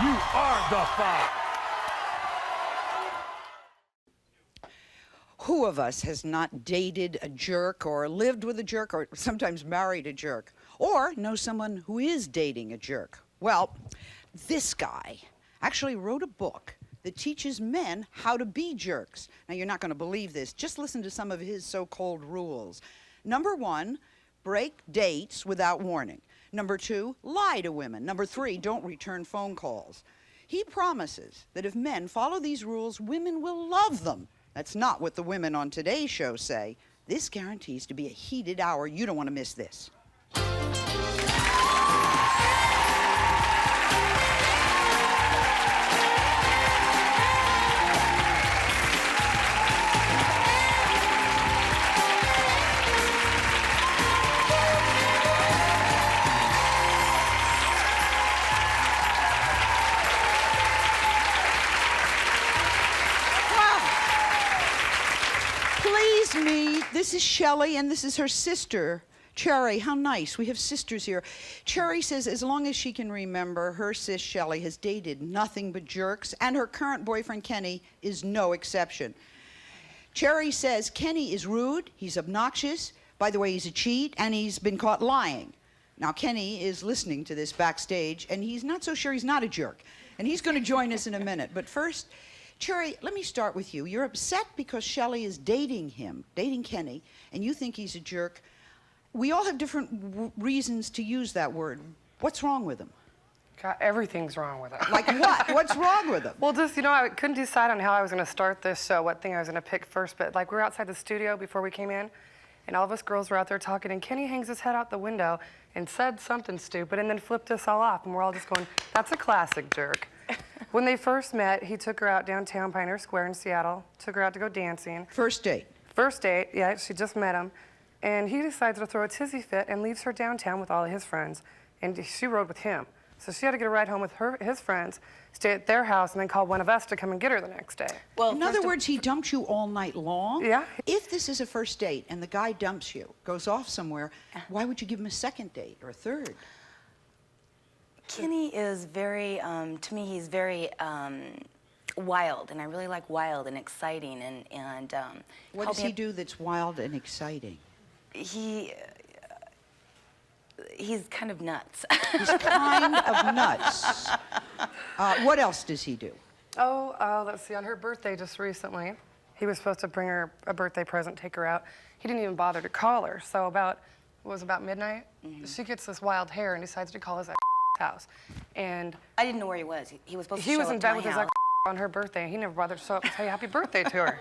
You are the father. Who of us has not dated a jerk or lived with a jerk or sometimes married a jerk or knows someone who is dating a jerk? Well, this guy actually wrote a book that teaches men how to be jerks. Now, you're not going to believe this. Just listen to some of his so-called rules. Number 1, break dates without warning. Number 2, lie to women. Number 3, don't return phone calls. He promises that if men follow these rules, women will love them. That's not what the women on today's show say. This guarantees to be a heated hour. You don't want to miss this. This is Shelley, and this is her sister, Cherry. How nice. We have sisters here. Cherry says as long as she can remember, her sis Shelley has dated nothing but jerks, and her current boyfriend, Kenny, is no exception. Cherry says Kenny is rude, he's obnoxious, by the way, he's a cheat, and he's been caught lying. Now, Kenny is listening to this backstage, and he's not so sure he's not a jerk, and he's going to join us in a minute. But first, Cherry, let me start with you. You're upset because Shelley is dating him, dating Kenny, and you think he's a jerk. We all have different reasons to use that word. What's wrong with him? God, everything's wrong with him. Like what? What's wrong with him? Well, just, you know, I couldn't decide on how I was going to start this show, what thing I was going to pick first, but like we were outside the studio before we came in, and all of us girls were out there talking, and Kenny hangs his head out the window and said something stupid and then flipped us all off, and we're all just going, that's a classic jerk. When they first met, he took her out downtown Pioneer Square in Seattle, took her out to go dancing. First date? First date, yeah, she just met him. And he decides to throw a tizzy fit and leaves her downtown with all of his friends. And she rode with him. So she had to get a ride home with his friends, stay at their house, and then call one of us to come and get her the next day. Well, in other words, he dumped you all night long? Yeah. If this is a first date and the guy dumps you, goes off somewhere, why would you give him a second date or a third? Kenny is very, to me, he's very wild, and I really like wild and exciting, and what does he do that's wild and exciting? He's kind of nuts. He's kind of nuts. What else does he do? Oh, let's see, on her birthday just recently, he was supposed to bring her a birthday present, take her out. He didn't even bother to call her, so about midnight, she gets this wild hair and decides to call his house. And I didn't know where he was. He was supposed to show He was up in to bed my with his house. on her birthday, and he never bothered to show up and say happy birthday to her.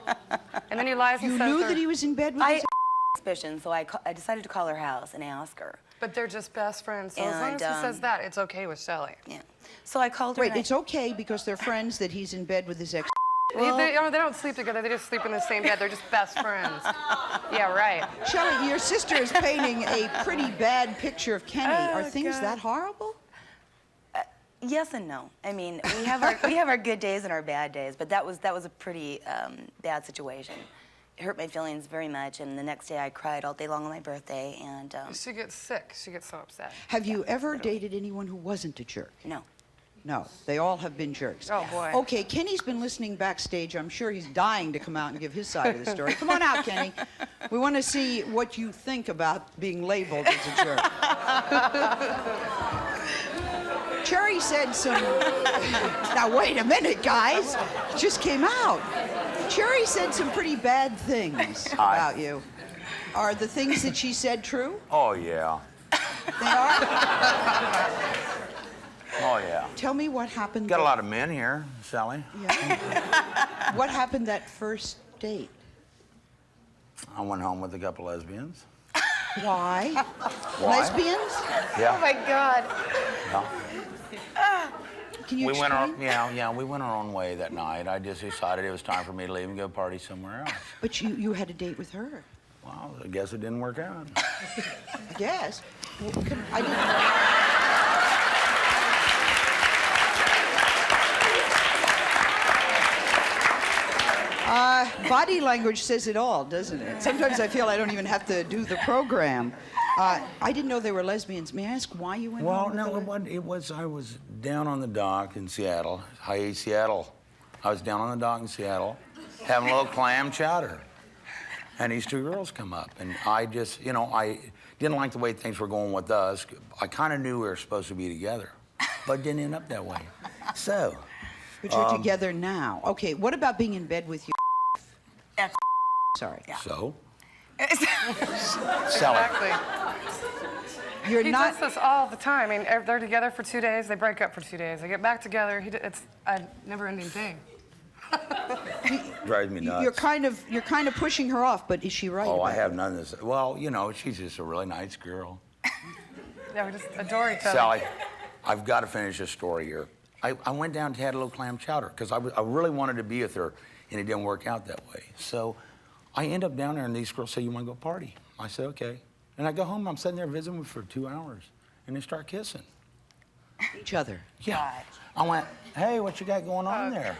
And then he lies and You says knew that he was in bed with his suspicion, so I decided to call her house and ask her. But they're just best friends, so as long as he says that, it's okay with Shelley. Yeah. So I called her. Wait, it's okay because they're friends that he's in bed with his ex. Well, they don't sleep together, they just sleep in the same bed, they're just best friends. Yeah, right. Shelley, your sister is painting a pretty bad picture of Kenny. Oh, Are things God. that horrible? Yes and no. I mean, we have our good days and our bad days, but that was a pretty bad situation. It hurt my feelings very much, and the next day I cried all day long on my birthday, and She gets sick, she gets so upset. Have you ever dated anyone who wasn't a jerk? No. No, they all have been jerks. Oh, boy. Okay, Kenny's been listening backstage. I'm sure he's dying to come out and give his side of the story. Come on out, Kenny. We want to see what you think about being labeled as a jerk. Cherry said some... Now, wait a minute, guys. It just came out. Cherry said some pretty bad things about you. Are the things that she said true? Oh, yeah. They are? Oh, yeah. Tell me what happened. Got a lot of men here, Sally. Yeah. What happened that first date? I went home with a couple lesbians. Why? Why? Lesbians? Yeah. Oh my God. Yeah. Can you We went our, explain? yeah, we went our own way that night. I just decided it was time for me to leave and go party somewhere else. But you had a date with her. Well, I guess it didn't work out. I guess. Well, I didn't. Body language says it all, doesn't it? Sometimes I feel I don't even have to do the program. I didn't know they were lesbians. May I ask why you went home with Well, the no, it was, I was down on the dock in Seattle. Hi, Seattle. I was down on the dock in Seattle having a little clam chowder. And these two girls come up. And I just, you know, I didn't like the way things were going with us. I kind of knew we were supposed to be together, but it didn't end up that way. So. But you're together now. Okay, what about being in bed with you? That's Sorry. Yeah. So? Sally. Exactly. You're He not. does this all the time. I mean, they're together for 2 days, they break up for 2 days, they get back together. It's a never-ending thing. Drives me nuts. You're kind of pushing her off, but is she right? Oh, about I have it? none of this. Well, you know, she's just a really nice girl. Yeah, we just adore each other. Sally, I've got to finish this story here. I went down and had a little clam chowder because I really wanted to be with her, and it didn't work out that way. So I end up down there, and these girls say, "You want to go party?" I said, "Okay." And I go home, I'm sitting there visiting with for 2 hours, and they start kissing. Each other. Yeah. God. I went, "Hey, what you got going on there?"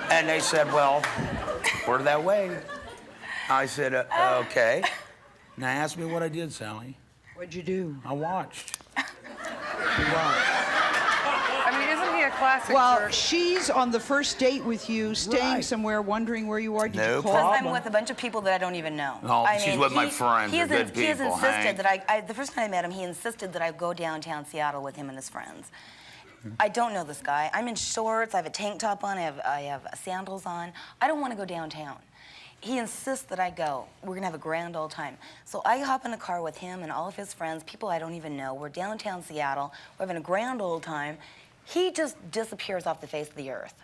And they said, "Well, we're that way." I said, "Okay." Now ask me what I did, Sally. What'd you do? I watched. I mean, isn't he a classic Well, jerk? she's on the first date with you, staying Right. somewhere, wondering where you are. Did No you call? problem. I'm with a bunch of people that I don't even know. No, I she's mean, with my friends. He They're has, good he has people, insisted Hank. that the first time I met him, he insisted that I go downtown Seattle with him and his friends. I don't know this guy. I'm in shorts. I have a tank top on. I have sandals on. I don't want to go downtown. He insists that I go. We're gonna have a grand old time. So I hop in a car with him and all of his friends, people I don't even know. We're downtown Seattle. We're having a grand old time. He just disappears off the face of the earth.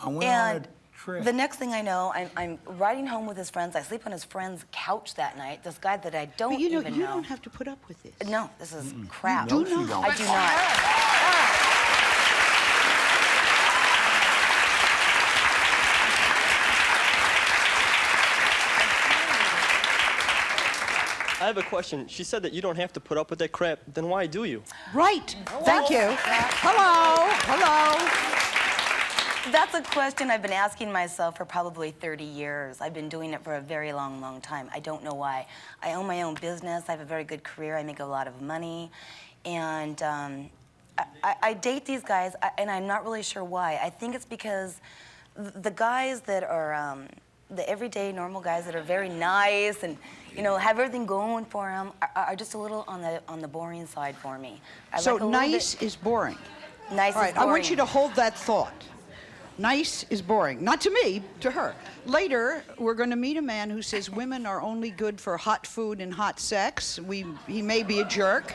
I went on And a trip. the next thing I know, I'm riding home with his friends. I sleep on his friend's couch that night. This guy that I don't But you know, even you know. don't have to put up with this. No, this is crap. You No, do she not. don't. I do not. I have a question. She said that you don't have to put up with that crap. Then why do you? Right. Thank you. Hello. Hello. That's a question I've been asking myself for probably 30 years. I've been doing it for a very long, long time. I don't know why. I own my own business. I have a very good career. I make a lot of money. And I date these guys, and I'm not really sure why. I think it's because the guys that are the everyday normal guys that are very nice and, you know, have everything going for them are just a little on the boring side for me. I So like a little nice bit- is boring. Nice All is right, boring. I want you to hold that thought. Nice is boring. Not to me, to her. Later, we're going to meet a man who says women are only good for hot food and hot sex. He may be a jerk.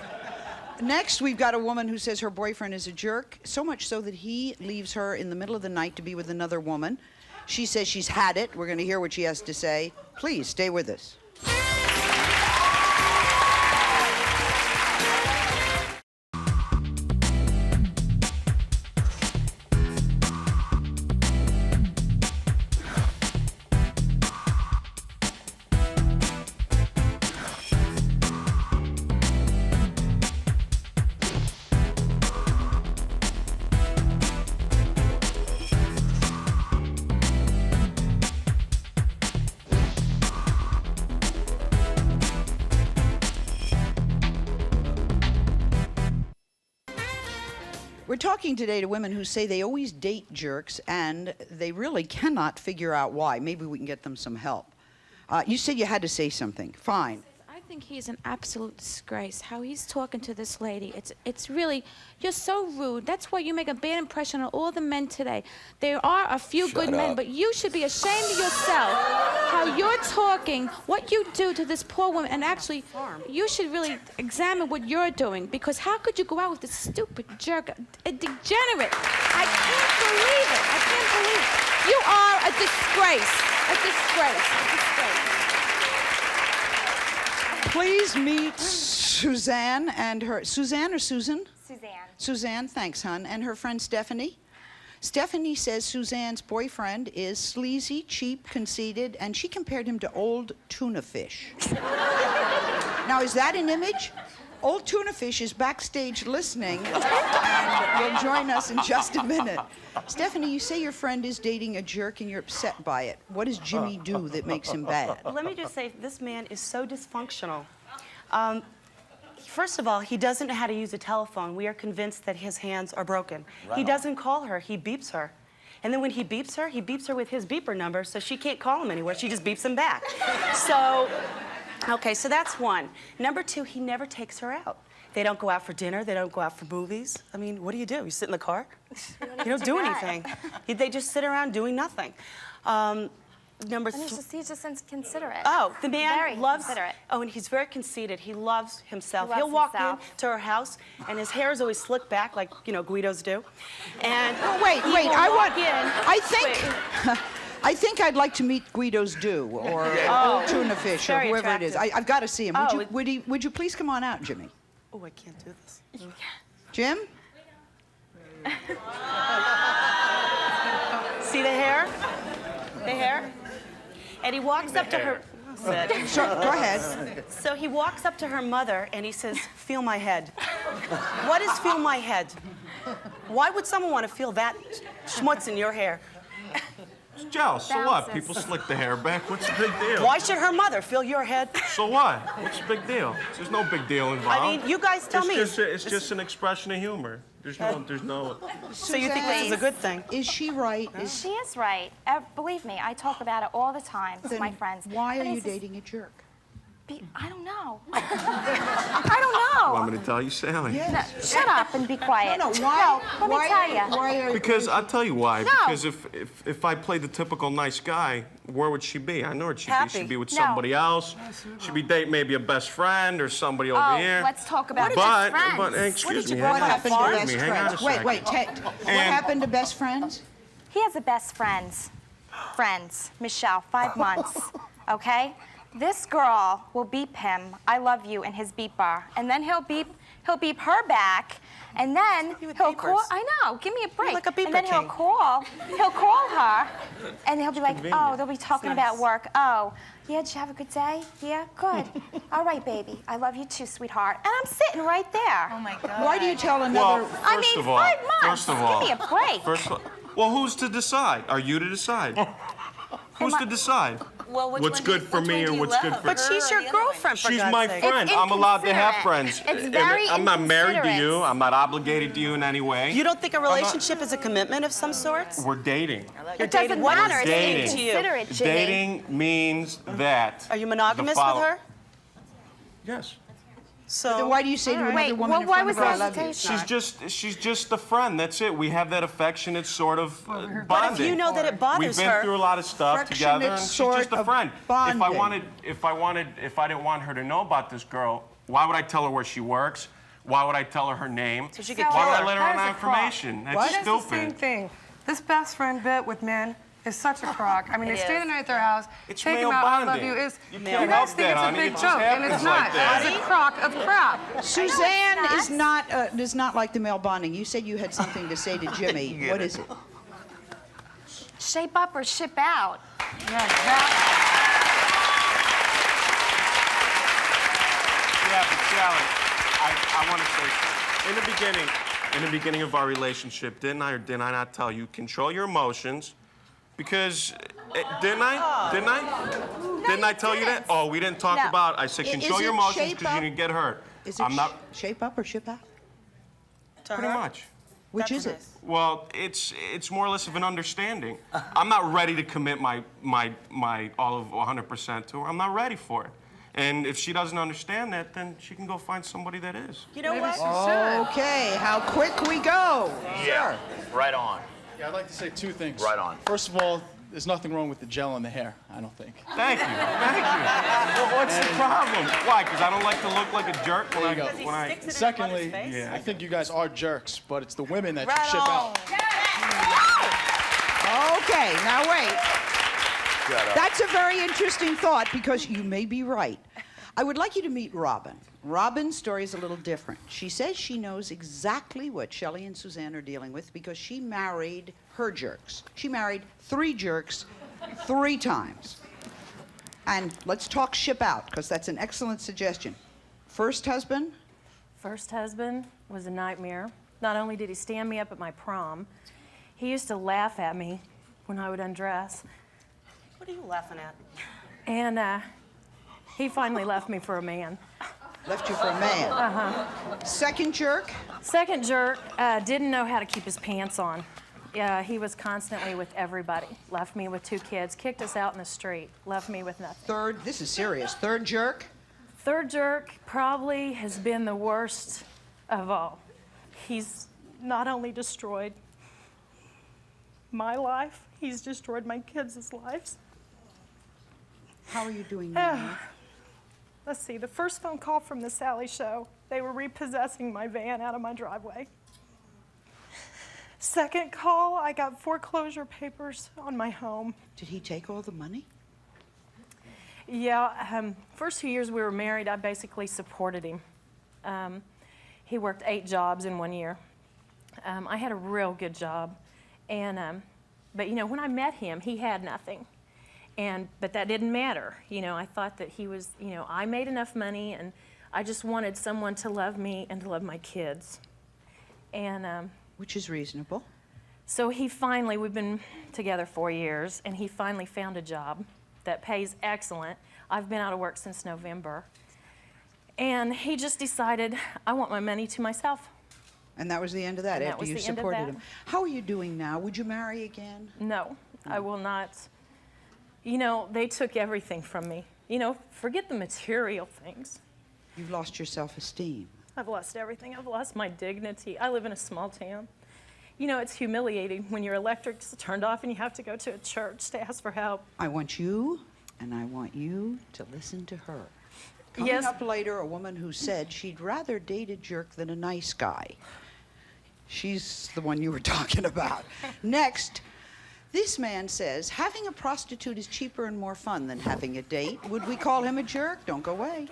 Next, we've got a woman who says her boyfriend is a jerk, so much so that he leaves her in the middle of the night to be with another woman. She says she's had it. We're going to hear what she has to say. Please stay with us. We're talking today to women who say they always date jerks and they really cannot figure out why. Maybe we can get them some help. You said you had to say something. Fine. I think he's an absolute disgrace. How he's talking to this lady. It's really, you're so rude. That's why you make a bad impression on all the men today. There are a few Shut good men, up. but you should be ashamed of yourself. How you're talking, what you do to this poor woman, and actually, you should really examine what you're doing, because how could you go out with this stupid jerk, a degenerate? I can't believe it. I can't believe it. You are a disgrace. A disgrace. A disgrace. Please meet Suzanne and her... Suzanne or Susan? Suzanne. Suzanne, thanks, hon. And her friend Stefani. Stephanie says Suzanne's boyfriend is sleazy, cheap, conceited, and she compared him to old tuna fish. Now, is that an image? Old tuna fish is backstage listening and will join us in just a minute. Stephanie, you say your friend is dating a jerk and you're upset by it. What does Jimmy do that makes him bad? Let me just say, this man is so dysfunctional. first of all, he doesn't know how to use a telephone. We are convinced that his hands are broken. Right He on. doesn't call her, he beeps her. And then when he beeps her with his beeper number, so she can't call him anywhere. She just beeps him back. So, okay, so that's one. Number two, he never takes her out. They don't go out for dinner. They don't go out for movies. I mean, what do? You sit in the car? You don't do anything. They just sit around doing nothing. Number And three. he's just inconsiderate. Oh, the man Very loves. considerate. Oh, and he's very conceited. He loves himself. He loves He'll walk himself. in to her house, and his hair is always slicked back, like Guidos do. And Wait, he wait. will I walk want. in. I think. I think I'd like to meet Guido's do or Old Tuna Fish or very whoever it is. attractive. I've got to see him. Oh, Would you please come on out, Jimmy? Oh, I can't do this. Jim? See the hair? The hair? And he walks up to her. So, go ahead. So he walks up to her mother and he says, "Feel my head." What is feel my head? Why would someone want to feel that schmutz in your hair? Joe, so what? Bounces. People slick the hair back. What's the big deal? Why should her mother feel your head? So what? What's the big deal? There's no big deal involved. I mean, you guys tell me. It's just an expression of humor. There's no. So you think this is a good thing? Is she right? She is right. Believe me, I talk about it all the time with Then my friends. Why But are you it's just- dating a jerk? I don't know. I don't know. Want me to tell you, Sally? No, shut up and be quiet. No, why? Let me tell you. Why are Because I'll tell you why. No. Because if I played the typical nice guy, where would she be? I know where she'd Happy. be. She'd be with No. somebody else. She'd be dating maybe a best friend or somebody over Oh, here. let's talk about but, best friends. But excuse me, What hang on, happened to excuse best me, hang on a friends? Wait, second. wait, Ted. What And- happened to best friends? He has a best friends, Michelle, 5 months, okay? This girl will beep him, "I love you," in his beep bar, and then he'll beep her back, and then you with he'll call. beepers? I know, give me a break. like a beeper and then king. he'll call her, and he'll be like, "Oh, they'll be talking It's about nice. work. Oh, yeah, did you have a good day? Yeah, good. All right, baby, I love you too, sweetheart." And I'm sitting right there. Oh my God. Why do you tell Well, another? I first mean, of all, 5 months. First of all, Give me a break. First of all, well, who's to decide? Are you to decide? Who's to decide? Well, which What's one do you- good for which me one do and you what's good love? for But Her she's or your the other one? girlfriend, for She's God's my sake. friend. It's I'm allowed to have inconsiderate. friends. It's And very I'm not married to you. inconsiderate. I'm not obligated to you in any way. You don't think a not- relationship is a commitment of some sorts? We're dating. It doesn't What matter. is It's dating? inconsiderate, Jimmy. Dating means that. Are you monogamous the with follow- her? Yes. So Then why do you say to another Wait, woman well, in why front was of her, "I the love you"? hesitation? She's just a friend. That's it. We have that affectionate sort of bonding. But if you know that it We've bothers been her, through a lot of stuff together, and she's sort just a of friend. bonding. If I didn't want her to know about this girl, why would I tell her where she works? Why would I tell her her name? So she could Why would kill I her. let her on That that is a crock. information? That's That's the same stupid. thing. This best friend bit with men is such a crock. I mean, they It stay is. the night at their house, It's take male them out, "I love bonding. you." Is You you can't guys help think that, it's a honey. big It just joke, and happens it's like not. that. It's a crock of crap. Suzanne not. is not like the male bonding. You said you had something to say to Jimmy. What is it? Shape up or ship out. Yeah, exactly. Yeah, but Sally, I want to say something. In the beginning of our relationship, didn't I or did I not tell you, control your emotions? Because, didn't I? Didn't I tell you that? Oh, we didn't talk No. about, I said, Is control your it emotions shape because you up? didn't get hurt. Is it I'm not, shape up or ship out? to pretty her? much. Which That's is it? nice. Well, it's more or less of an understanding. I'm not ready to commit my all of 100% to her. I'm not ready for it. And if she doesn't understand that, then she can go find somebody that is. You know what? Okay, how quick we go. Yeah, right on. Yeah, I'd like to say two things. Right on. First of all, there's nothing wrong with the gel in the hair, I don't think. Thank you. Well, what's the problem? Why? Because I don't like to look like a jerk when There you go. when I. Secondly, Yeah. I think you guys are jerks, but it's the women that Right should ship on. out. Okay, now wait. Shut up. That's a very interesting thought because you may be right. I would like you to meet Robyn. Robyn's story is a little different. She says she knows exactly what Shelley and Suzanne are dealing with because she married her jerks. She married 3 jerks 3 times. And let's talk ship out because that's an excellent suggestion. First husband? First husband was a nightmare. Not only did he stand me up at my prom, he used to laugh at me when I would undress. What are you laughing at? And he finally left me for a man. Left you for a man. Second jerk? Second jerk didn't know how to keep his pants on. He was constantly with everybody. Left me with 2 kids, kicked us out in the street, left me with nothing. Third, this is serious. Third jerk? Third jerk probably has been the worst of all. He's not only destroyed my life, he's destroyed my kids' lives. How are you doing now? Let's see, the first phone call from the Sally show, they were repossessing my van out of my driveway. Second call, I got foreclosure papers on my home. Did he take all the money? Yeah, first 2 years we were married, I basically supported him. He worked 8 jobs in 1 year. I had a real good job, and but you know, when I met him, he had nothing, but that didn't matter. You know, I thought that he was, you know, I made enough money, and I just wanted someone to love me and to love my kids, and which is reasonable. So he finally, we've been together 4 years, and he finally found a job that pays excellent. I've been out of work since November. And he just decided, I want my money to myself. And that was the end of that, after you supported him. How are you doing now? Would you marry again? No, I will not. You know, they took everything from me. You know, forget the material things. You've lost your self-esteem. I've lost everything. I've lost my dignity. I live in a small town. You know, it's humiliating when your electric's turned off and you have to go to a church to ask for help. I want you, and I want you to listen to her. Coming Yes. up later, a woman who said she'd rather date a jerk than a nice guy. She's the one you were talking about. Next, this man says, having a prostitute is cheaper and more fun than having a date. Would we call him a jerk? Don't go away.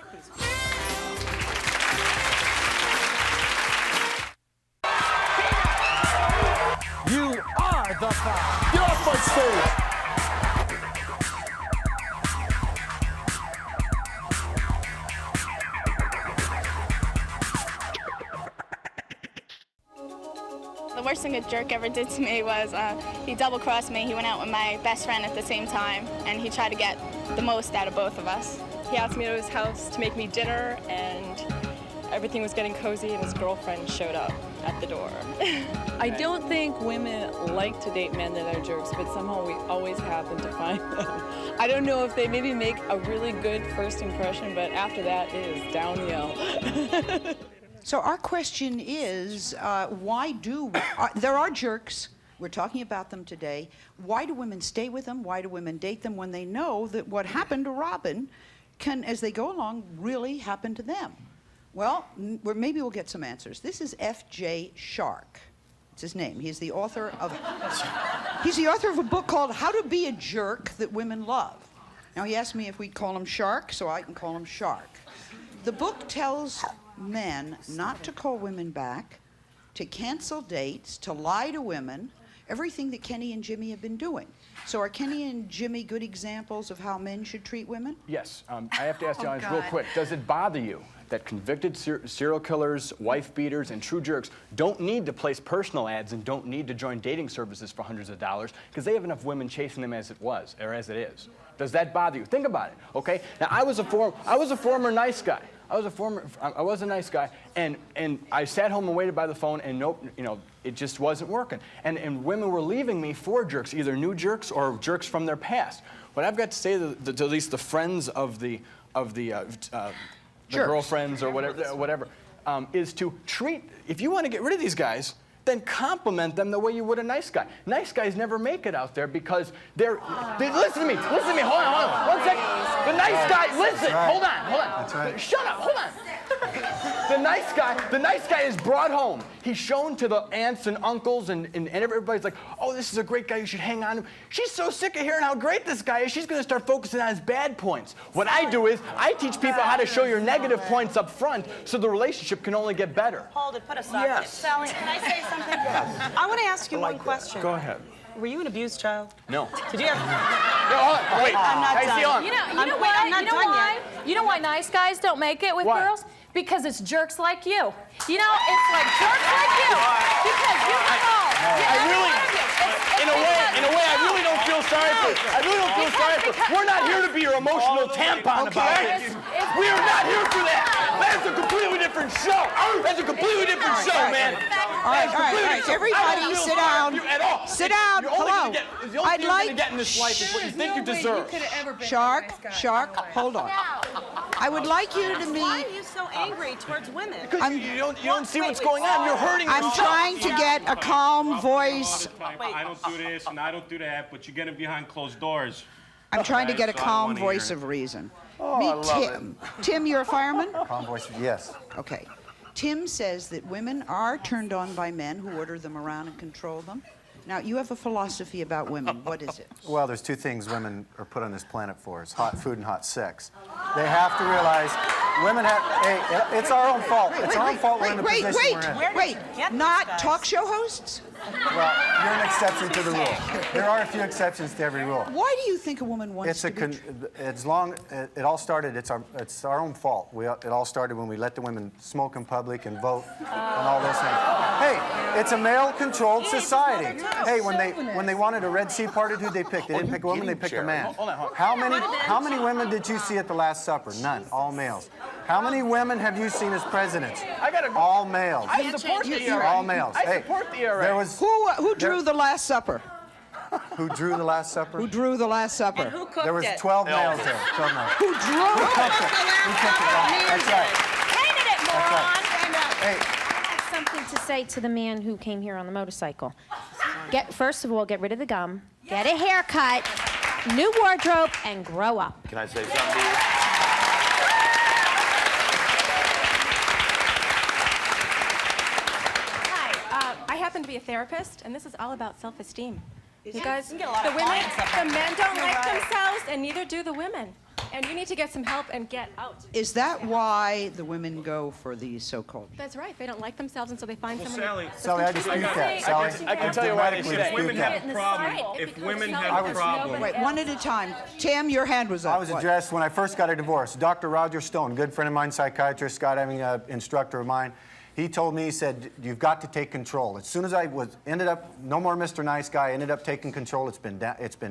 You are the Five. Get off my stage. The worst thing a jerk ever did to me was he double-crossed me. He went out with my best friend at the same time, and he tried to get the most out of both of us. He asked me to his house to make me dinner, and everything was getting cozy, and his girlfriend showed up at the door. I don't think women like to date men that are jerks, but somehow we always happen to find them. I don't know if they maybe make a really good first impression, but after that, it is downhill. So our question is, there are jerks, we're talking about them today. Why do women stay with them? Why do women date them when they know that what happened to Robyn can, as they go along, really happen to them? Well, maybe we'll get some answers. This is F.J. Shark. It's his name. He's the author of a book called How to Be a Jerk That Women Love. Now, he asked me if we'd call him Shark, so I can call him Shark. The book tells men not to call women back, to cancel dates, to lie to women, everything that Kenny and Jimmy have been doing. So are Kenny and Jimmy good examples of how men should treat women? Yes. I have to ask you guys real quick. Does it bother you that convicted serial killers, wife beaters, and true jerks don't need to place personal ads and don't need to join dating services for hundreds of dollars because they have enough women chasing them as it was, or as it is? Does that bother you? Think about it, okay? Now, I was a former nice guy. I was a nice guy, and I sat home and waited by the phone, and nope, you know, it just wasn't working. And women were leaving me for jerks, either new jerks or jerks from their past. What I've got to say to at least the friends of the girlfriends or whatever, is to treat, if you want to get rid of these guys, then compliment them the way you would a nice guy. Nice guys never make it out there because listen to me, hold on, 1 second. The nice guy, listen, hold on. That's right. Shut up, hold on. The nice guy is brought home. He's shown to the aunts and uncles and everybody's like, oh, this is a great guy, you should hang on to him. She's so sick of hearing how great this guy is, she's gonna start focusing on his bad points. What I do is, I teach people how to show your negative points up front so the relationship can only get better. Hold it, put a stop. Yes. Sally, can I say something? Yes. I want to ask you one question. Go ahead. Were you an abused child? No. Did you ever? No, wait. I'm not Hey, done. see on. You know why? You know why nice guys don't make it with Why? girls? Because it's jerks like you. You know, it's like jerks like you. Because you know. In a way, I really don't feel sorry for. We're not here to be your emotional tampon about it. It's We are not here for that. That's a completely different show. That's a completely different show, man. All right. Everybody sit down. Sit down. Hello. I'd like to get in this life is what you think you deserve. Shark, hold on. I would like you to meet. Why are you so angry towards women? Because you don't see what's going on. You're hurting yourself. I'm trying to get a calm voice. I don't do this and I don't do that, but you get it behind closed doors. I'm trying to get a So I don't calm wanna voice hear of reason. Oh, I Meet love Tim. Tim, you're a fireman? Calm voice, yes. Okay. Tim says that women are turned on by men who order them around and control them. Now, you have a philosophy about women. What is it? Well, there's two things women are put on this planet for. It's hot food and hot sex. They have to realize women have, hey, it's our own fault. It's our own fault we're in the position we're in. Wait, not talk show hosts? Well, you're an exception to the rule. There are a few exceptions to every rule. Why do you think a woman wants to be it all started, it's our own fault. It all started when we let the women smoke in public and vote and all those things. Hey, it's a male-controlled society. Hey, when they wanted a Red Sea party, who'd they pick? They didn't pick a woman, they picked a man. How many women did you see at the Last Supper? None. All males. How many women have you seen as presidents? All males. I support the ERA. All males. I support the ERA. There was Who drew the Last Supper? Who drew the Last Supper? Who drew the Last Supper? And who cooked There was it? 12 males there. 12 males. Who drew Who it? cooked it? Who cooked it? That's right. Painted it, That's moron. right. Hey. I have something to say to the man who came here on the motorcycle. First of all, get rid of the gum, get a haircut, new wardrobe, and grow up. Can I say something to you? Hi, I happen to be a therapist, and this is all about self-esteem. You guys, You can get a lot the of women, clients up the there. men don't You're like right. themselves, and neither do the women. And you need to get some help and get out. Is that why the women go for these so-called? That's right. They don't like themselves, and so they find someone. Sally, I dispute that. Sally, I can tell you why they dramatically say. If women dispute have that. a problem, if women have a problem, Wait, one at a time. Tim, your hand was up. I was addressed when I first got a divorce. Dr. Roger Stone, good friend of mine, psychiatrist, skydiving instructor of mine. He told me, he said, you've got to take control. As soon as I ended up, no more Mr. Nice Guy, ended up taking control. It's been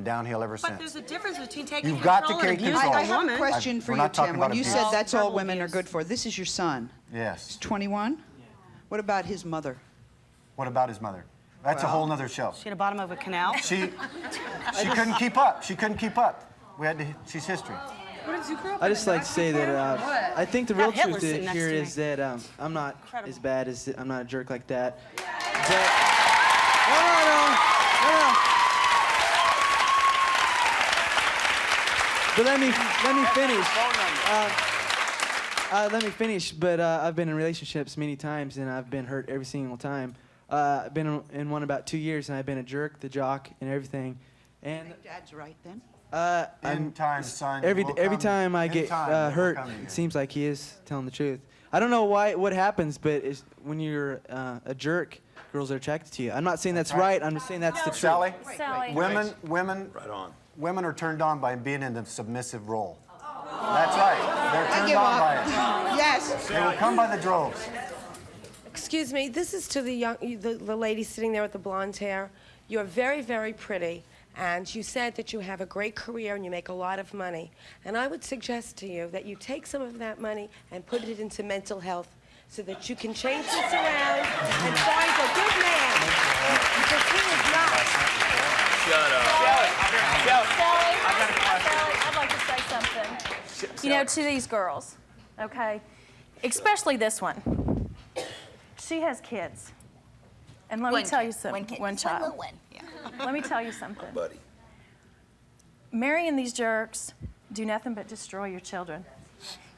downhill ever But since. there's a difference between taking You've got to control and take abusing control. I a have woman. a question for We're you, not talking Tim. When about you abuse. said that's all Verbal women are abuse. good for, this is your son. Yes. He's 21? What about his mother? What about his mother? That's a whole nother show. She at the bottom of a canal. She couldn't keep up. She couldn't keep up. She's history. I just like to say that I think the real Hitler truth sitting next here to me. is that I'm not as bad as I'm not a jerk like that. But let me finish. Let me finish. But I've been in relationships many times, and I've been hurt every single time. I've been in one about 2 years, and I've been a jerk, the jock, and everything. And Dad's right then. In time, son. every will come. time I In get time, it will hurt, come to you. it seems like he is telling the truth. I don't know what happens, but when you're a jerk, girls are attracted to you. I'm not saying that's right. I'm just saying that's the truth. Sally, Sally. women are turned on by being in the submissive role. That's right. They're turned on by it. Yes. They will come by the droves. Excuse me, this is to the lady sitting there with the blonde hair. You're very, very pretty, and you said that you have a great career and you make a lot of money. And I would suggest to you that you take some of that money and put it into mental health so that you can change this around and find a good man. Because he is not. Shut up. Sally, I'd like to say something. You know, to these girls, okay? Especially this one. She has kids. And let me tell you something. One child. Let me tell you something. Buddy. Marrying these jerks do nothing but destroy your children.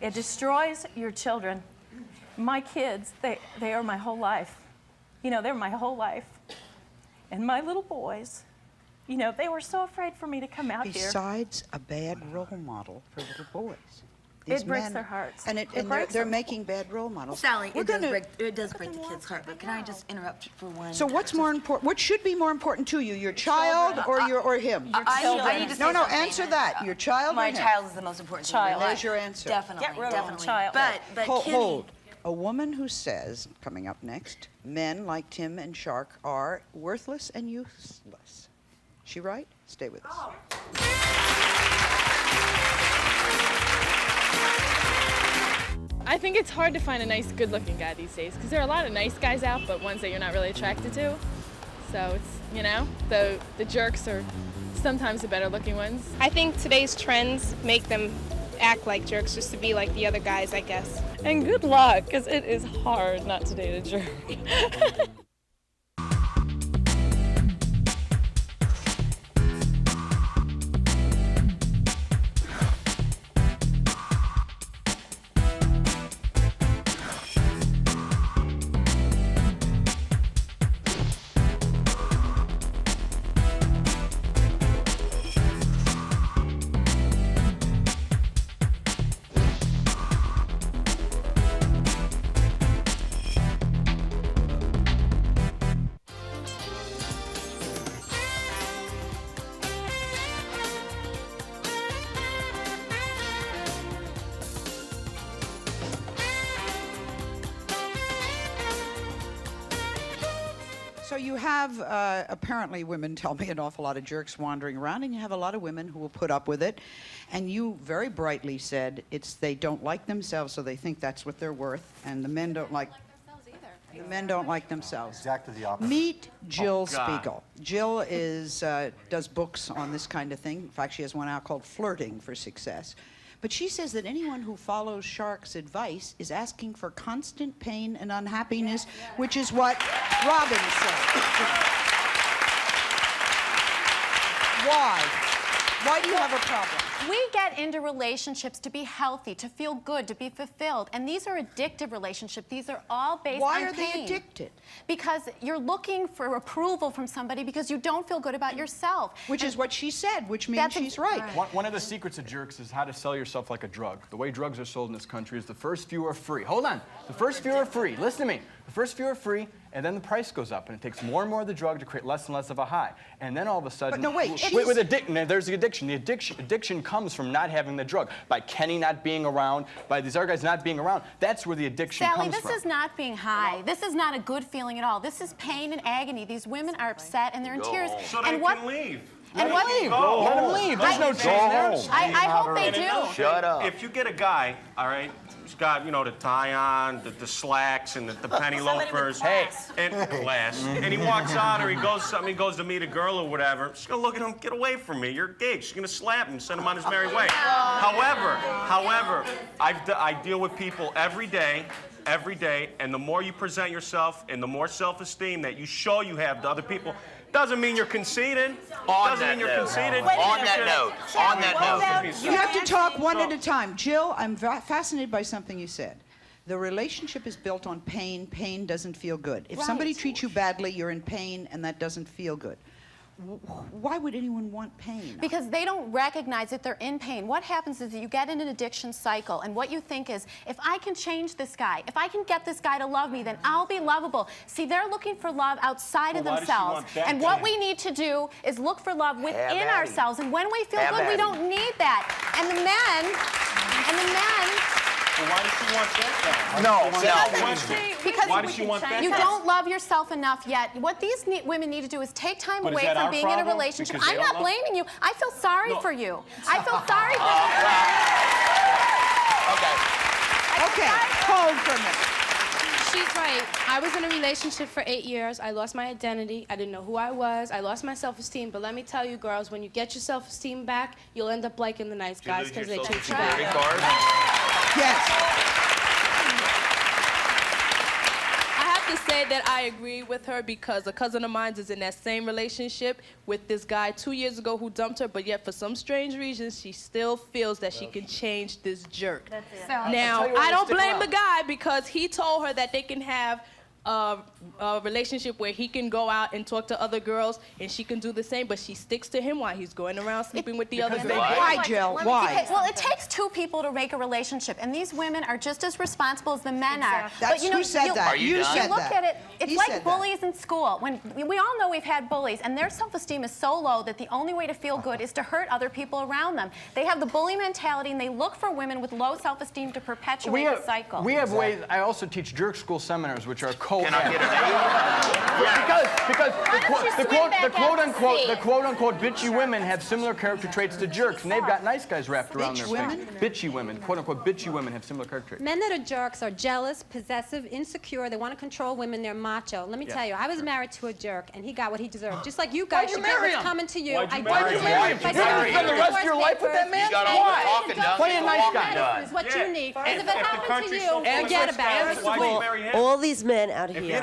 It destroys your children. My kids, they are my whole life. You know, they're my whole life. And my little boys, you know, they were so afraid for me to come out here. Besides a bad role model for little boys. It breaks their hearts. And they're making bad role models. Sally, We're it does break the kid's heart, but can I just interrupt for one? So what's more important? What should be more important to you, your child or him? I need to say No, something. answer that. Your child My or him? child is the most important thing. Child. There's your answer. Definitely, Get rid of him, definitely. child. But Kitty, Hold. A woman who says, coming up next, men like Tim and Shark are worthless and useless. She right? Stay with us. I think it's hard to find a nice, good-looking guy these days because there are a lot of nice guys out, but ones that you're not really attracted to. So it's, you know, the jerks are sometimes the better-looking ones. I think today's trends make them act like jerks just to be like the other guys, I guess. And good luck, because it is hard not to date a jerk. So you have, apparently women tell me, an awful lot of jerks wandering around, and you have a lot of women who will put up with it. And you very brightly said they don't like themselves, so they think that's what they're worth, and the men don't like themselves either. The men don't like themselves. Exactly the opposite. Meet Jill Spiegel. Jill does books on this kind of thing. In fact, she has one out called Flirting for Success. But she says that anyone who follows Shark's advice is asking for constant pain and unhappiness, which is what Robyn said. Why? Why do you have a problem? We get into relationships to be healthy, to feel good, to be fulfilled, and these are addictive relationships. These are all based on pain. Why are they addicted? Because you're looking for approval from somebody because you don't feel good about yourself. Which is what she said, which means she's right. One of the secrets of jerks is how to sell yourself like a drug. The way drugs are sold in this country is the first few are free. Hold on. The first few are free. Listen to me. The first few are free, and then the price goes up, and it takes more and more of the drug to create less and less of a high. And then all of a sudden, but no, wait. With addiction, there's the addiction. The addiction comes from not having the drug. By Kenny not being around, by these other guys not being around, that's where the addiction Sally, comes from. this is not being high. This is not a good feeling at all. This is pain and agony. These women are upset and they're in tears. So they can leave. And Let them leave. There's no change there. I hope they do. Shut up. If you get a guy, all right, he's got, you know, the tie on, the slacks, and the penny loafers. And class. And he walks out or he goes to meet a girl or whatever. She's gonna look at him, get away from me, you're gay. She's gonna slap him, send him on his merry way. However, I deal with people every day, and the more you present yourself and the more self-esteem that you show you have to other people, doesn't mean you're conceited. On that note. You have to talk one at a time. Jill, I'm fascinated by something you said. The relationship is built on pain. Pain doesn't feel good. If somebody treats you badly, you're in pain, and that doesn't feel good. Why would anyone want pain? Because they don't recognize that they're in pain. What happens is that you get in an addiction cycle, and what you think is, if I can change this guy, if I can get this guy to love me, then I'll be lovable. See, they're looking for love outside of themselves. And what we need to do is look for love within ourselves. And when we feel good, we don't need that. And the men, Well, why does she want that? No. Because why does she want that? you don't love yourself enough yet. What these women need to do is take time away from being in a relationship. I'm not blaming you. I feel sorry for you. I feel sorry for you. Okay, hold for a minute. She's right. I was in a relationship for 8 years. I lost my identity. I didn't know who I was. I lost my self-esteem. But let me tell you, girls, when you get your self-esteem back, you'll end up liking the nice guys because they treat you bad. Yes. I have to say that I agree with her because a cousin of mine is in that same relationship with this guy 2 years ago who dumped her, but yet for some strange reason, she still feels that she can change this jerk. That's it. Now, I don't blame the guy because he told her that they can have a relationship where he can go out and talk to other girls and she can do the same, but she sticks to him while he's going around sleeping with the other girls. Why, Jill? Why? Well, it takes two people to make a relationship, and these women are just as responsible as the men are. That's who said that. You said look that. at it, it's He like said bullies in school. When we all know we've had bullies, and their self-esteem is so low that the only way to feel good is to hurt other people around them. They have the bully mentality, and they look for women with low self-esteem to perpetuate the cycle. We have ways. I also teach jerk school seminars, which are co-ed. Can I get an A? Because the swim quote unquote bitchy women have similar character traits to jerks, and they've got nice guys wrapped around their women? finger. Bitchy women, quote unquote bitchy women have similar character traits. Men that are jerks are jealous, possessive, insecure. They want to control women. They're macho. Let me tell you, I was married to a jerk, and he got what he deserved. Just like you guys should get what's coming to you. Why'd you marry him? Why'd you spend the rest of your life with that man? Why? Play a nice guy. Is what you need. And if it happened to you, forget about it. First of all these men out here,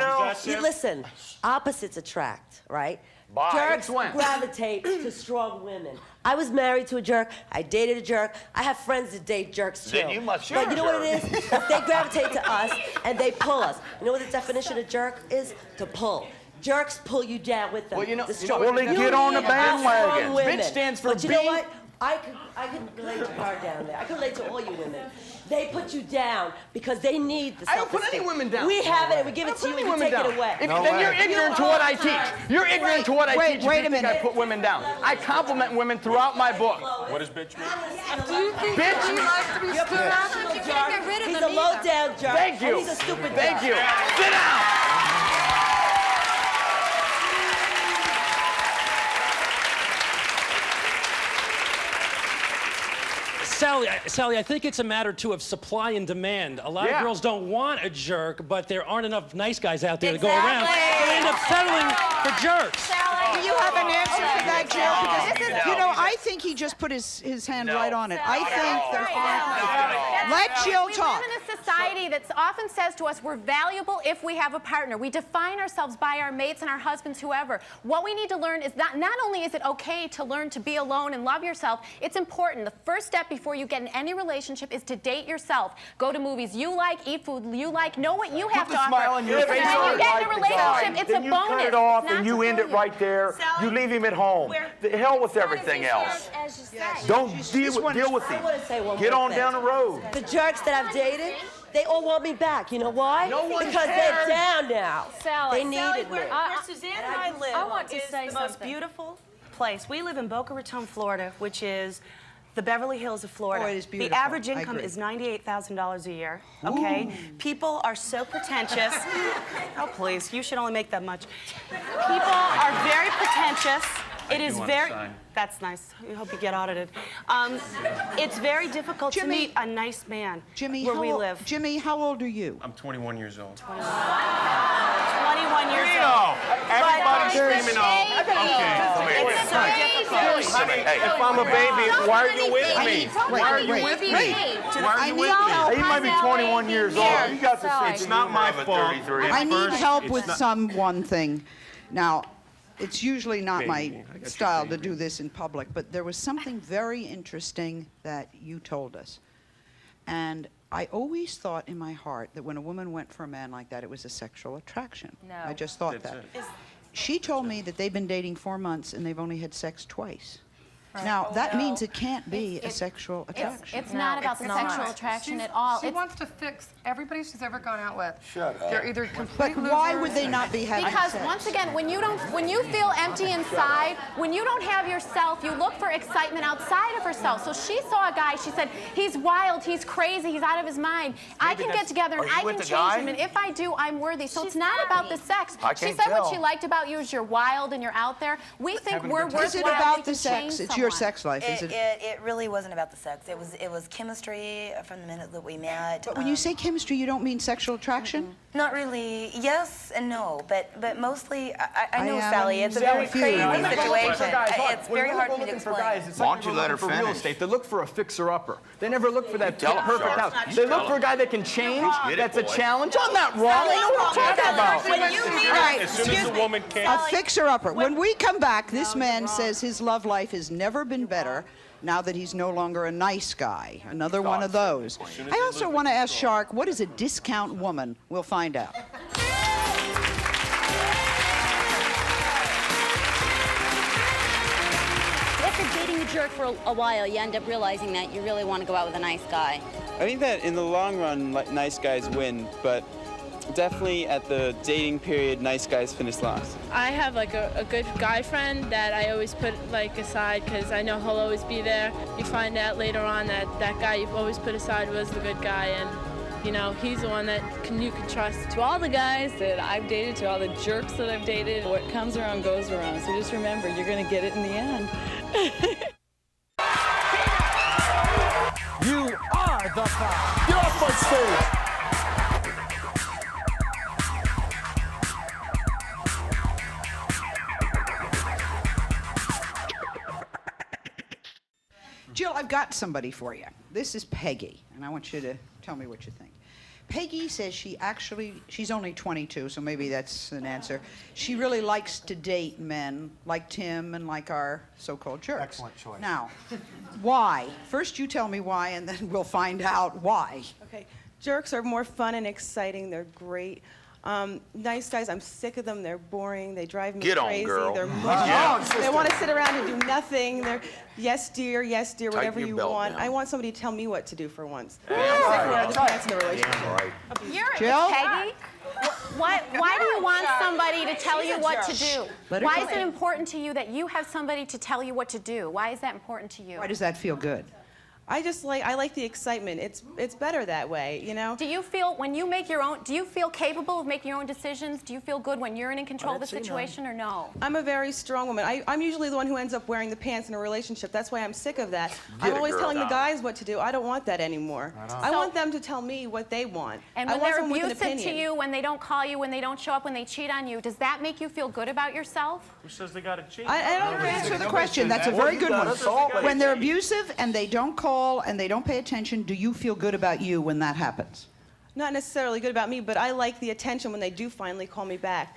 listen, opposites attract, right? Jerks gravitate to strong women. I was married to a jerk. I dated a jerk. I have friends that date jerks too. Then you must But you know what it is? They gravitate to us and they pull us. You know what the definition of jerk is? To pull. Jerks pull you down with them. Well, you know, they get on the bandwagon. Bitch stands for But you know what? I could relate to her down there. I could relate to all you women. They put you down because they need the self-esteem. I don't put any women down. We have it and we give it to you and you take it away. Then you're ignorant to what I teach. You're ignorant to what I teach. Wait a think minute. I put women down. I compliment women throughout my book. What does bitch mean? Do you think Bitch. he likes to be stood up? You can't get rid of He's them a low-down jerk. Thank you. And he's a stupid Thank jerk. you. Sit down. Sally, I think it's a matter, too, of supply and demand. A lot of girls don't want a jerk, but there aren't enough nice guys out there to go around. So they end up settling for jerks. Do you have an answer for that, Jill? Because, you know, I think he just put his hand right on it. I think let Jill talk. We live in a society that often says to us we're valuable if we have a partner. We define ourselves by our mates and our husbands, whoever. What we need to learn is that not only is it okay to learn to be alone and love yourself, it's important. The first step before you get in any relationship is to date yourself. Go to movies you like, eat food you like, know what you have to offer. smile on your face. When you get in a relationship, it's a Then you bonus. turn it off It's not and you to end kill it right there. You leave him at home. The hell with everything else. Don't deal with him. I want to say one Get more on thing. down the road. The jerks that I've dated, they all want me back. You know why? No one because cares. they're down now. Sally, they needed me. Where Suzanne and I live I want to is say the most something. beautiful place. We live in Boca Raton, Florida, which is the Beverly Hills of Florida. Oh, it is the beautiful. average I income agree. is $98,000 a year, okay? People are so pretentious. Oh, please, you should only make that much. People are very pretentious. It is very... That's nice. I hope you get audited. It's very difficult to meet a nice man where we live. Jimmy, how old are you? I'm 21 years old. 21 years We old. know. Everybody's But screaming out. Okay. It's so difficult. Honey, if I'm a baby, why are you with me? Why are you with me? Why are you with me? He might be 21 years old. You got the sense. It's not my fault. I need First, help it's with not- one thing. Now, it's usually not my style to do this in public, but there was something very interesting that you told us. And I always thought in my heart that when a woman went for a man like that, it was a sexual attraction. No. I just thought That's that. She told me that they've been dating 4 months and they've only had sex twice. Now, that means it can't be a sexual attraction. It's not about the sexual attraction at all. She wants to fix everybody she's ever gone out with. Shut up. They're either complete But why losers- would they not be having Because sex? once again, when you feel empty inside, when you don't have yourself, you look for excitement outside of herself. So she saw a guy, she said, he's wild, he's crazy, he's out of his mind. I can get together and Are you I with can the change guy? him, and if I do, I'm worthy. So it's not about the sex. I She can't said what tell. she liked about you is you're wild and you're out there. We think we're worthwhile. Is it about we the can change sex? It's your someone. sex life, is it? It really wasn't about the sex. It was chemistry from the minute that we met. But when you say chemistry, you don't mean sexual attraction? Not really. Yes and no, but mostly, I know, I am Sally, it's a very crazy Women don't look for situation. guys. Look, It's when very women hard go for me to looking for explain. guys, it's Why like don't you they're let her looking for real finish? estate. They look for a fixer-upper. They never look for that Tell her, perfect Sharp. house. They look for a guy that can change. Get it, That's a boy. challenge. I'm not wrong. I know what I'm talking about. When you meet All right, As soon as the woman a can't... fixer-upper. When we come back, this man says his love life has never been better now that he's no longer a nice guy. Another one of those. I also want to ask Shark, what is a discount woman? We'll find out. After dating a jerk for a while, you end up realizing that you really want to go out with a nice guy. I think that in the long run, nice guys win, but definitely at the dating period, nice guys finish last. I have like a good guy friend that I always put like aside because I know he'll always be there. You find out later on that that guy you've always put aside was the good guy, and You know, he's the one that you can trust. To all the guys that I've dated, to all the jerks that I've dated, what comes around goes around. So just remember, you're going to get it in the end. You are the Five. Get off my stage. Jill, I've got somebody for you. This is Peggy, and I want you to tell me what you think. Peggy says she's only 22, so maybe that's an answer. She really likes to date men like Tim and like our so-called jerks. Excellent choice. Now, why? First you tell me why, and then we'll find out why. Okay, jerks are more fun and exciting. They're great. Nice guys, I'm sick of them. They're boring. They drive me crazy. Girl. They're mushy. They want to sit around and do nothing. They're yes dear, whatever you want. Down. I want somebody to tell me what to do for once. Yeah, I'm sick of right. the pants in the relationship. Right. Jill? Peggy? Why do you want somebody to tell you what to do? Why is it important to you that you have somebody to tell you what to do? Why is that important to you? Why does that feel good? I like the excitement. It's better that way, you know? Do you feel, when you make your own, do you feel capable of making your own decisions? Do you feel good when you're in control of the situation or no? I'm a very strong woman. I'm usually the one who ends up wearing the pants in a relationship. That's why I'm sick of that. I'm always telling the guys what to do. I don't want that anymore. I want them to tell me what they want. And when they're abusive to you, when they don't call you, when they don't show up, when they cheat on you, does that make you feel good about yourself? Who says they got to cheat? I don't answer the question. That's a very good one. When they're abusive and they don't call and they don't pay attention, do you feel good about you when that happens? Not necessarily good about me, but I like the attention when they do finally call me back.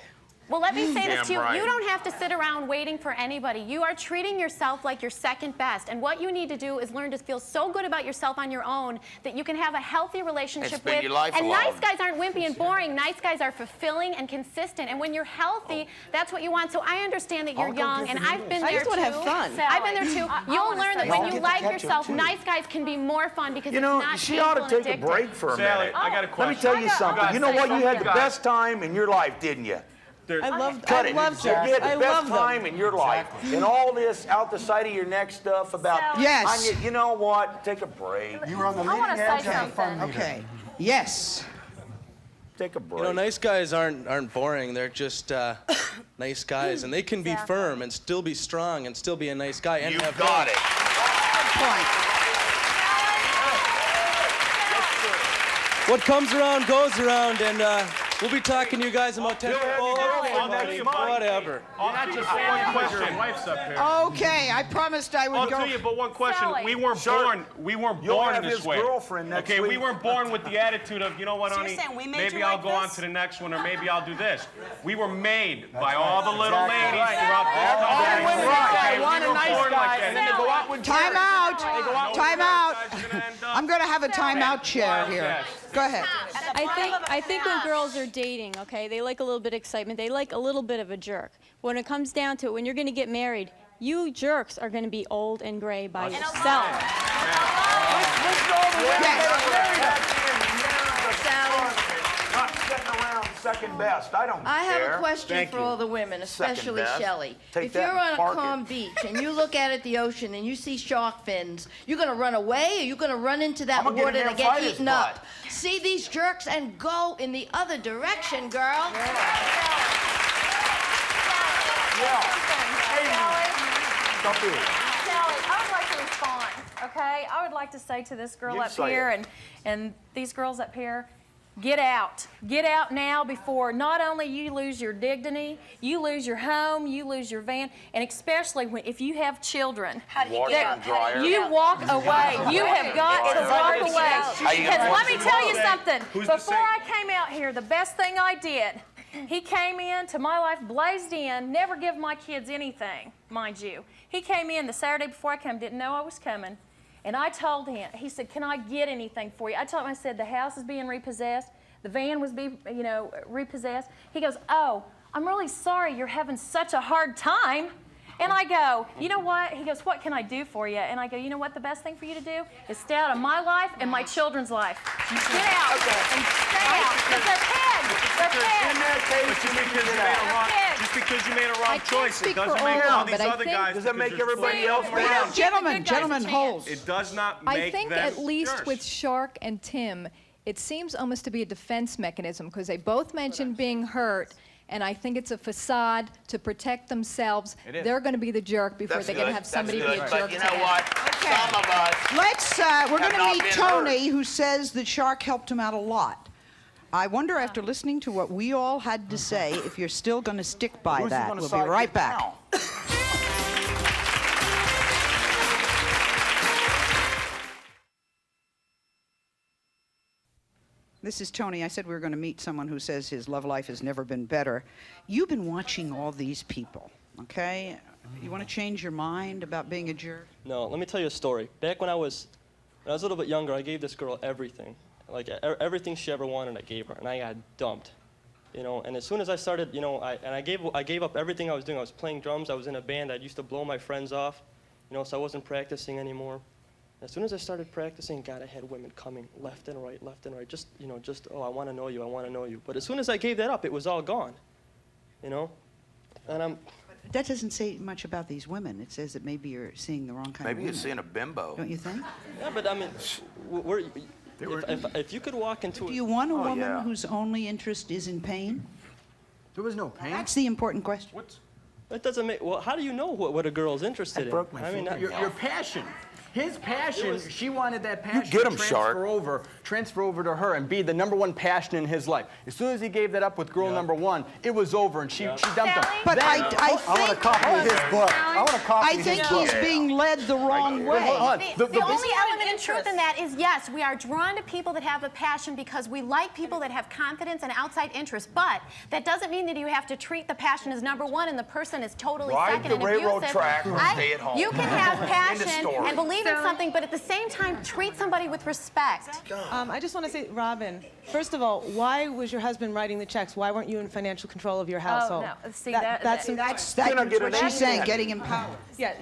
Well, let me say this to you. Right. You don't have to sit around waiting for anybody. You are treating yourself like you're second best. And what you need to do is learn to feel so good about yourself on your own that you can have a healthy relationship with. And nice guys aren't wimpy and boring. Nice guys are fulfilling and consistent. And when you're healthy, that's what you want. So I understand that you're young, and I've been there too. I just want to have fun. I've been there too. You'll learn that when you like yourself, nice guys can be more fun because You know, it's not she ought to take a addictive. break for a Sally, minute. I got a question. Let me tell you something. You know what? You had the best time in your life, didn't you? I love Cut I it. love You had jerks. the I best love them. time in your life. And all this out the side of your neck stuff about... Yes. You know what? Take a break. You were on the leading edge of a fun meeting. Okay. Yes. Take a break. You know, nice guys aren't boring. They're just nice guys, and they can be firm and still be strong and still be a nice guy. And have got it. What comes around goes around, and we'll be talking to you guys about 10 whatever. Not just one question. Wife's up here. Okay, I promised I would go. I'll tell you, but one question. Sally. We weren't born. We weren't You'll born have this his way. girlfriend next okay, we week. weren't born with the attitude of, you know what, So you're honey, saying we made maybe you I'll like go on this? to the next one, or maybe I'll do this. We were made by all the Exactly. little ladies throughout this All country. the women Okay, want we a were nice born guy, like that. and then they go out with Time jerks. out. They go out Time with out. jerks. I'm going to have a timeout chair here. Go ahead. I think when girls are dating, okay, they like a little bit of excitement. They like a little bit of a jerk. When it comes down to it, when you're going to get married, you jerks are going to be old and gray by yourself. Let's go to the Not sitting around second best. I don't I care. have a question Thank for you. all the women, Second especially best. Shelley. Take If that you're and on a park calm it. beach and you look out at the ocean and you see shark fins, you're going to run away or you're going to run into that I'm gonna get water in there and and fight get his eaten butt. up? See these jerks and go in the other direction, girl. Stop here. Sally, I would like to respond, okay? I would like to say to this girl You up say here it. and these girls up here, get out. Get out now before not only you lose your dignity, you lose your home, you lose your van, and especially if you have children. How do you get out? Dryer. You walk away. You have got to walk away. How you Because gonna let me walk tell you away? something. Who's to Before say? I came out here, the best thing I did, he came into my life, blazed in, never give my kids anything, mind you. He came in the Saturday before I came, didn't know I was coming. And I told him, he said, can I get anything for you? I told him, I said, the house is being repossessed. The van was being, repossessed. He goes, oh, I'm really sorry you're having such a hard time. And I go, you know what? He goes, what can I do for you? And I go, you know what the best thing for you to do is stay out of my life and my children's life. Get out and stay out. Because they're pigs. They're pigs. Just because you made a wrong choice, it doesn't make all these other guys. Does that make everybody else bad? Gentlemen, hold. It does not make I think them at least jerks. with Shark and Tim, it seems almost to be a defense mechanism because they both mentioned being hurt, and I think it's a facade to protect themselves. It is. They're going to be the jerk before That's they're going to good. have somebody That's be a good. jerk But you to know them. what? Some of us Let's, we're have going to not meet been Tony, who says that Shark helped him out a lot. I wonder, after listening to what we all had to say, if you're still going to stick by Who's he that. gonna We'll be side right with back. now? This is Tony. I said we were going to meet someone who says his love life has never been better. You've been watching all these people, okay? You want to change your mind about being a jerk? No, let me tell you a story. Back when I was a little bit younger, I gave this girl everything. Like, everything she ever wanted, I gave her, and I got dumped. You know, and as soon as I started, you know, I gave up everything I was doing. I was playing drums, I was in a band, I used to blow my friends off, you know, so I wasn't practicing anymore. As soon as I started practicing, God, I had women coming left and right, just, you know, oh, I want to know you, I want to know you. But as soon as I gave that up, it was all gone, you know? And That doesn't say much about these women. It says that maybe you're seeing the wrong kind of Maybe women. you're seeing a bimbo. Don't you think? Yeah, but I mean, if you could walk into Do you want a woman whose only interest is in pain? There was no pain. That's the important question. That doesn't make, well, how do you know what a girl's interested in? I mean, your passion. His passion, she wanted that passion get him, to Shark. transfer over to her and be the #1 passion in his life. As soon as he gave that up with girl #1, it was over, and she dumped him. But Then, I want to copy his book. I want to copy I his think book. he's being led the wrong way. The only element of truth in that is, yes, we are drawn to people that have a passion because we like people that have confidence and outside interest, but that doesn't mean that you have to treat the passion as #1 and the person is totally Ride second the and railroad abusive. track or stay at home. You can have End of passion story. and believe in something, but at the same time, treat somebody with respect. I just want to say, Robyn, first of all, why was your husband writing the checks? Why weren't you in financial control of your household? no. See, that's what she's saying, getting empowered. Yeah,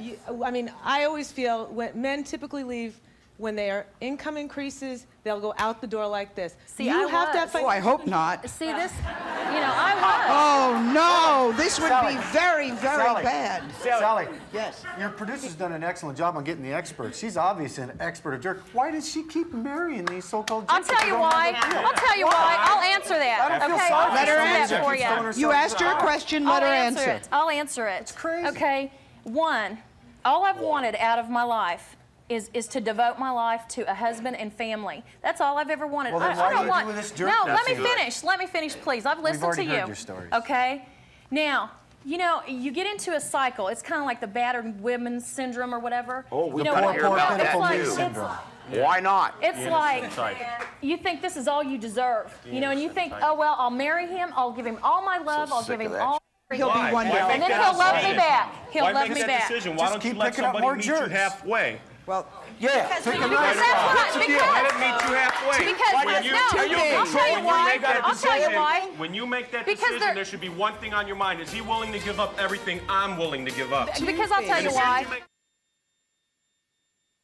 I mean, I always feel when men typically leave when their income increases, they'll go out the door like this. See, you I have to was. have Oh, I hope not. See this? You know, I was. Oh, no. This would Sally. be very, very Sally. bad. Sally. Yes. Your producer's done an excellent job on getting the experts. She's obviously an expert of jerk. Why does she keep marrying these so-called jerks? I'll tell you why. I'll tell you why. I'll answer that. I don't feel Okay, sorry I'll Let her answer answer. that for you. You asked her a question, let her answer. I'll answer it. It's crazy. Okay, one, all I've wanted out of my life is to devote my life to a husband and family. That's all I've ever wanted. Well, then I why don't do you want. do this jerk No, let me messing? finish. Let me finish, please. I've listened already to you. heard your stories. Okay, now. You know, you get into a cycle. It's kind of like the battered women's syndrome or whatever. Oh, we you know, gotta what- hear about it's that like, too. it's- Why not? It's like you think this is all you deserve, you know, and you think, oh well, I'll marry him, I'll give him all my love, I'll sick give of him that. all. He'll be one day. And then he'll love me back. He'll Why love make me that back. decision? Why Just don't you keep let picking up somebody more meet you jerks. halfway? Well, Yeah, Because pick you- them because up. that's what- What's the deal? because- Let it meet you halfway. Because When there's you- no- I'll tell you why. when you make that I'll tell you decision, why. when you make that Because decision, there- there should be one thing on your mind. Is he willing to give up everything I'm willing to give up? Because I'll tell you why.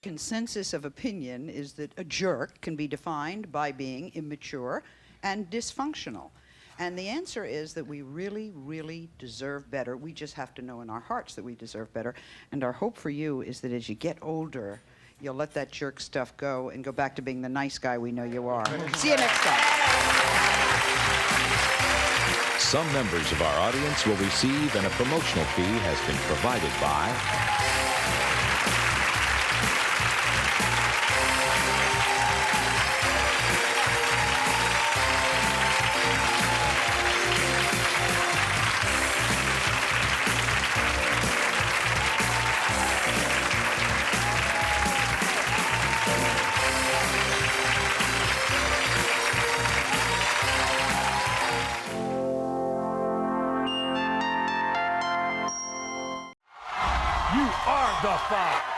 Consensus of opinion is that a jerk can be defined by being immature and dysfunctional. And the answer is that we really, really deserve better. We just have to know in our hearts that we deserve better. And our hope for you is that as you get older, you'll let that jerk stuff go and go back to being the nice guy we know you are. See you next time. Some members of our audience will receive, and a promotional fee has been provided by You are the Five.